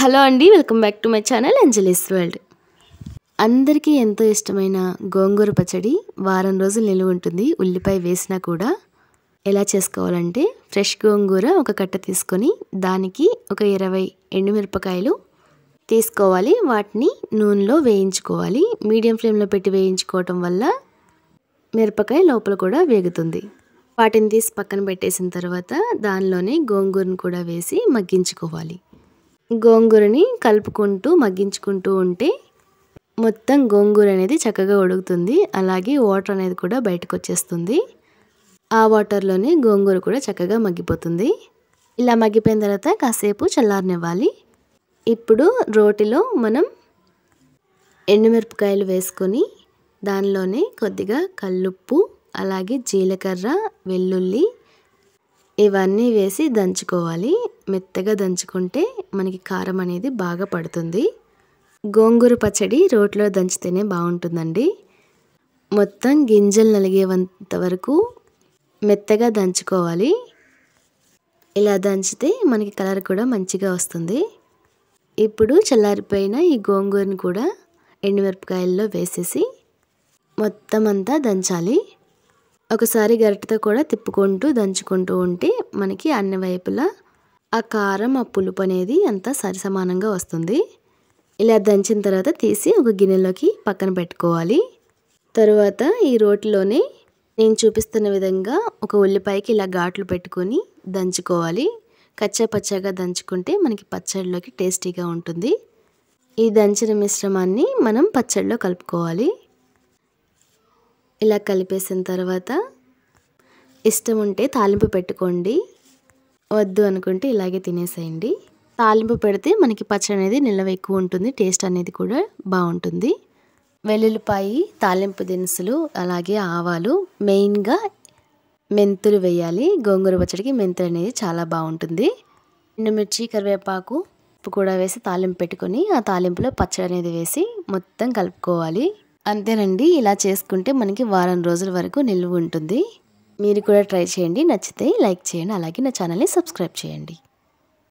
Hello అండి, welcome back to my channel Anjali's world. అందరికీ ఎంతో ఇష్టమైన గోంగూర పచ్చడి వారం రోజులు నిలువ ఉంటుంది. ఉల్లిపాయ వేసినా కూడా. ఎలా చేసుకోవాలంటే, ఫ్రెష్ గోంగూర ఒక కట్ట తీసుకొని దానికి ఒక 20 ఎండుమిరపకాయలు తీసుకోవాలి. వాటిని నూనెలో వేయించుకోవాలి. మీడియం ఫ్లేమ్లో పెట్టి వేయించుకోవటం వల్ల మిరపకాయ లోపల కూడా వేగుతుంది. వాటిని తీసి పక్కన పెట్టేసిన తర్వాత దానిలోనే గోంగూరను కూడా వేసి మగ్గించుకోవాలి. గోంగూరని కలుపుకుంటూ మగ్గించుకుంటూ ఉంటే మొత్తం గోంగూర అనేది చక్కగా ఉడుకుతుంది. అలాగే వాటర్ అనేది కూడా బయటకు వచ్చేస్తుంది. ఆ వాటర్లోనే గోంగూర కూడా చక్కగా మగ్గిపోతుంది. ఇలా మగ్గిపోయిన తర్వాత కాసేపు చల్లారనివ్వాలి. ఇప్పుడు రోటిలో మనం ఎండుమిరపకాయలు వేసుకొని దానిలోనే కొద్దిగా కల్లుప్పు, అలాగే జీలకర్ర, వెల్లుల్లి ఇవన్నీ వేసి దంచుకోవాలి. మెత్తగా దంచుకుంటే మనకి కారం అనేది బాగా పడుతుంది. గోంగూర పచ్చడి రోట్లో దంచితేనే బాగుంటుందండి. మొత్తం గింజలు నలిగేంత వరకు మెత్తగా దంచుకోవాలి. ఇలా దంచితే మనకి కలర్ కూడా మంచిగా వస్తుంది. ఇప్పుడు చల్లారిపోయిన ఈ గోంగూరని కూడా ఎండుమిరపకాయల్లో వేసేసి మొత్తం అంతా దంచాలి. ఒకసారి గరిటెతో కూడా తిప్పుకుంటూ దంచుకుంటూ ఉంటే మనకి అన్ని వైపులా ఆ కారం, ఆ పులుపు అనేది అంతా సరిసమానంగా వస్తుంది. ఇలా దంచిన తర్వాత తీసి ఒక గిన్నెలోకి పక్కన పెట్టుకోవాలి. తరువాత ఈ రోటిలోనే నేను చూపిస్తున్న విధంగా ఒక ఉల్లిపాయకి ఇలా ఘాట్లు పెట్టుకొని దంచుకోవాలి. కచ్చా పచ్చాగా దంచుకుంటే మనకి పచ్చడిలోకి టేస్టీగా ఉంటుంది. ఈ దంచిన మిశ్రమాన్ని మనం పచ్చడిలో కలుపుకోవాలి. ఇలా కలిపేసిన తర్వాత ఇష్టం ఉంటే తాలింపు పెట్టుకోండి. వద్దు అనుకుంటే ఇలాగే తినేసేయండి. తాలింపు పెడితే మనకి పచ్చడి అనేది నిల్వ ఎక్కువ ఉంటుంది. టేస్ట్ అనేది కూడా బాగుంటుంది. వెల్లుల్లిపాయి, తాలింపు దినుసులు, అలాగే ఆవాలు, మెయిన్గా మెంతులు వేయాలి. గోంగూర పచ్చడికి మెంతులు అనేది చాలా బాగుంటుంది. ఎండుమిర్చి, కరివేపాకు, ఉప్పు కూడా వేసి తాలింపు పెట్టుకొని ఆ తాలింపులో పచ్చడి అనేది వేసి మొత్తం కలుపుకోవాలి. అంతేనండి. ఇలా చేసుకుంటే మనకి వారం రోజుల వరకు నిల్వ ఉంటుంది. మీరు కూడా ట్రై చేయండి. నచ్చితే లైక్ చేయండి. అలాగే నా ఛానల్ని సబ్స్క్రైబ్ చేయండి.